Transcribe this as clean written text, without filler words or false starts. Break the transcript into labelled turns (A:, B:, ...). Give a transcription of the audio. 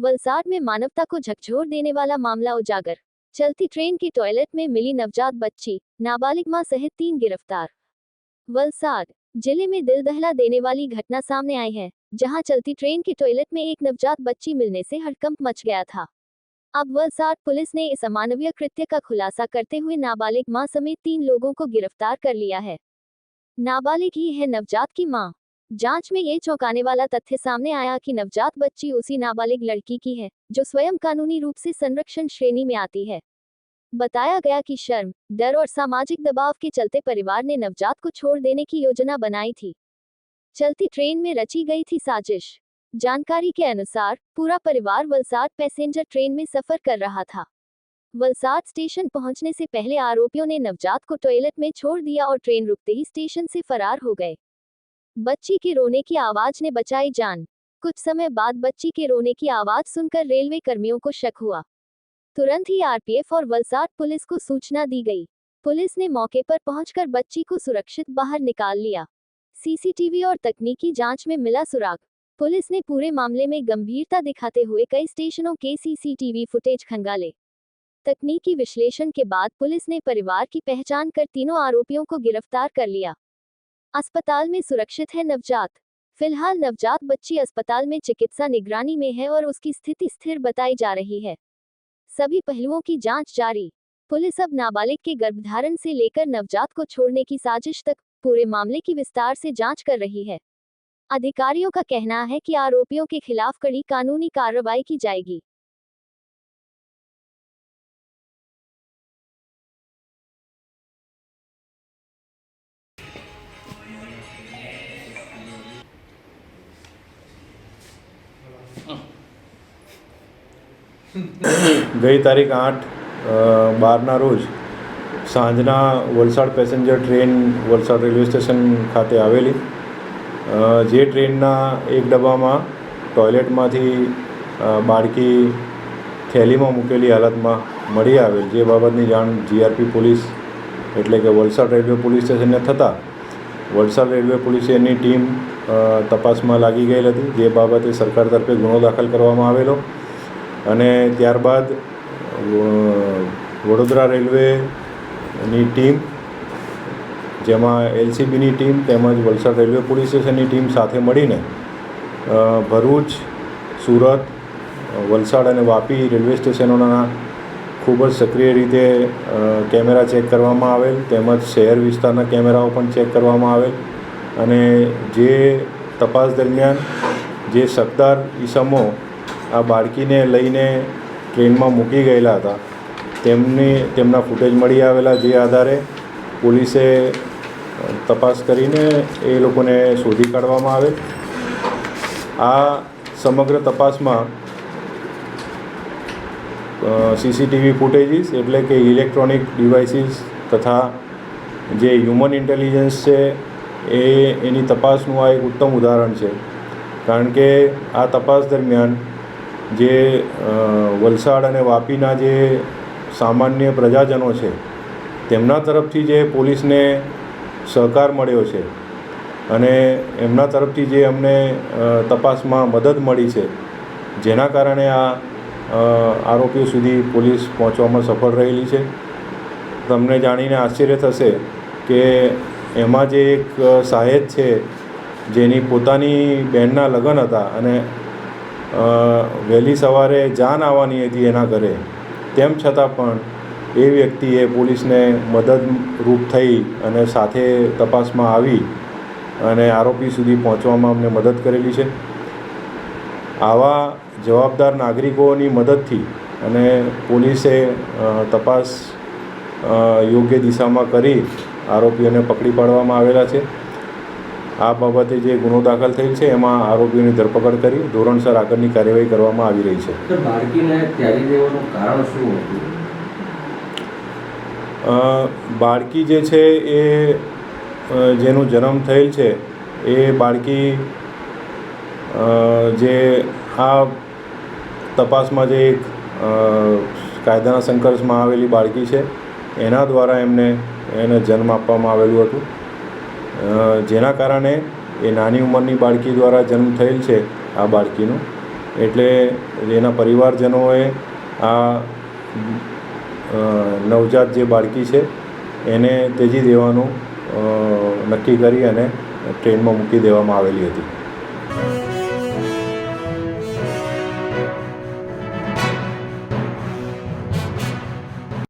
A: वलसाड में मानवता को झकझोर देने वाला मामला उजागर। चलती ट्रेन की टॉयलेट में मिली नवजात बच्ची, नाबालिग मां सहित 3 गिरफ्तार। वलसाड जिले में दिल दहला देने वाली घटना सामने आई है, जहां चलती ट्रेन की टॉयलेट में एक नवजात बच्ची मिलने से हड़कंप मच गया था। अब वलसाड पुलिस ने इस अमानवीय कृत्य का खुलासा करते हुए नाबालिग मां समेत 3 लोगों को गिरफ्तार कर लिया है। नाबालिग ही है नवजात की मां। जांच में ये चौंकाने वाला तथ्य सामने आया कि नवजात बच्ची उसी नाबालिग लड़की की है, जो स्वयं कानूनी रूप से संरक्षण श्रेणी में आती है। बताया गया कि शर्म, डर और सामाजिक दबाव के चलते परिवार ने नवजात को छोड़ देने की योजना बनाई थी। चलती ट्रेन में रची गई थी साजिश। जानकारी के अनुसार पूरा परिवार वलसाड पैसेंजर ट्रेन में सफर कर रहा था। वलसाड स्टेशन पहुंचने से पहले आरोपियों ने नवजात को टॉयलेट में छोड़ दिया और ट्रेन रुकते ही स्टेशन से फरार हो गए। बच्ची के रोने की आवाज ने बचाई जान। कुछ समय बाद बच्ची के रोने की आवाज सुनकर रेलवे कर्मियों को शक हुआ। तुरंत ही आरपीएफ और वलसाड पुलिस को सूचना दी गई। पुलिस ने मौके पर पहुंचकर बच्ची को सुरक्षित बाहर निकाल लिया। सीसीटीवी और तकनीकी जांच में मिला सुराग। पुलिस ने पूरे मामले में गंभीरता दिखाते हुए कई स्टेशनों के सीसीटीवी फुटेज खंगाले। तकनीकी विश्लेषण के बाद पुलिस ने परिवार की पहचान कर तीनों आरोपियों को गिरफ्तार कर लिया। अस्पताल में सुरक्षित है नवजात। फिलहाल नवजात बच्ची अस्पताल में चिकित्सा निगरानी में है और उसकी स्थिति स्थिर बताई जा रही है। सभी पहलुओं की जांच जारी। पुलिस अब नाबालिग के गर्भधारण से लेकर नवजात को छोड़ने की साजिश तक पूरे मामले की विस्तार से जांच कर रही है। अधिकारियों का कहना है कि आरोपियों के खिलाफ कड़ी कानूनी कार्रवाई की जाएगी।
B: ગઈ તારીખ 8/12ના રોજ સાંજના Valsad passenger train Valsad railway station ખાતે આવેલી, જે ટ્રેનના એક ડબ્બામાં ટોયલેટમાંથી બાળકી થેલીમાં મૂકેલી હાલતમાં મળી આવેલ, જે બાબતની જાણ જીઆરપી પોલીસ એટલે કે વલસાડ રેલવે પોલીસ સ્ટેશનને થતાં વલસાડ રેલવે પોલીસે એની ટીમ તપાસમાં લાગી ગયેલ હતી, જે બાબતે સરકાર તરફે ગુનો દાખલ કરવામાં આવેલો અને ત્યારબાદ વડોદરા રેલવેની ટીમ, જેમાં એલસીબીની ટીમ તેમજ વલસાડ રેલવે પોલીસ સ્ટેશનની ટીમ સાથે મળીને ભરૂચ, સુરત, વલસાડ અને વાપી રેલવે સ્ટેશનોના ખૂબ જ સક્રિય રીતે કેમેરા ચેક કરવામાં આવેલ, તેમજ શહેર વિસ્તારના કેમેરાઓ પણ ચેક કરવામાં આવેલ અને જે તપાસ દરમિયાન જે શકદાર ઈસમો આ બાળકીને લઈને ટ્રેનમાં મૂકી ગયેલા હતા તેમના ફૂટેજ મળી આવેલા, જે આધારે પોલીસે તપાસ કરીને એ લોકોને શોધી કાઢવામાં આવેલ। આ સમગ્ર તપાસમાં સીસીટીવી ફૂટેજીસ એટલે કે ઇલેક્ટ્રોનિક ડિવાઇસીસ તથા જે હ્યુમન ઇન્ટેલિજન્સ છે એની તપાસનું આ એક ઉત્તમ ઉદાહરણ છે, કારણ કે આ તપાસ દરમિયાન જે વલસાડ અને વાપીના જે સામાન્ય પ્રજાજનો છે તેમના તરફથી જે પોલીસને સહકાર મળ્યો છે અને એમના તરફથી જે અમને તપાસમાં મદદ મળી છે, જેના કારણે આ આરોપીઓ સુધી પોલીસ પહોંચવામાં સફળ રહેલી છે। તમને જાણીને આશ્ચર્ય થશે કે એમાં જે એક સાહેબ છે જેની પોતાની બહેનના લગ્ન હતા અને વહેલી સવારે જાન આવવાની હતી એના ઘરે, તેમ છતાં પણ એ વ્યક્તિએ પોલીસને મદદરૂપ થઈ અને સાથે તપાસમાં આવી અને આરોપી સુધી પહોંચવામાં અમને મદદ કરેલી છે। આવા જવાબદાર નાગરિકોની મદદથી અને પોલીસે તપાસ યોગ્ય દિશામાં કરી આરોપીઓને પકડી પાડવામાં આવેલા છે। આ બાબતે જે ગુનો દાખલ થયેલ છે એમાં આરોપીઓની ધરપકડ કરી ધોરણસર આગળની કાર્યવાહી કરવામાં આવી રહી છે।
C: બાળકીને ત્યાગી દેવાનું કારણ શું હતું?
B: બાળકી જે છે એ જેનો જન્મ થયેલ છે એ બાળકી જે આ તપાસમાં જે એક કાયદાના સંઘર્ષમાં આવેલી બાળકી છે એના દ્વારા એને જન્મ આપવામાં આવેલું હતું, જેના કારણે એ નાની ઉંમરની બાળકી દ્વારા જન્મ થયેલ છે આ બાળકીનો, એટલે એના પરિવારજનોએ આ નવજાત જે બાળકી છે એને ત્યજી દેવાનું નક્કી કરી અને ટ્રેનમાં મૂકી દેવામાં આવેલી હતી.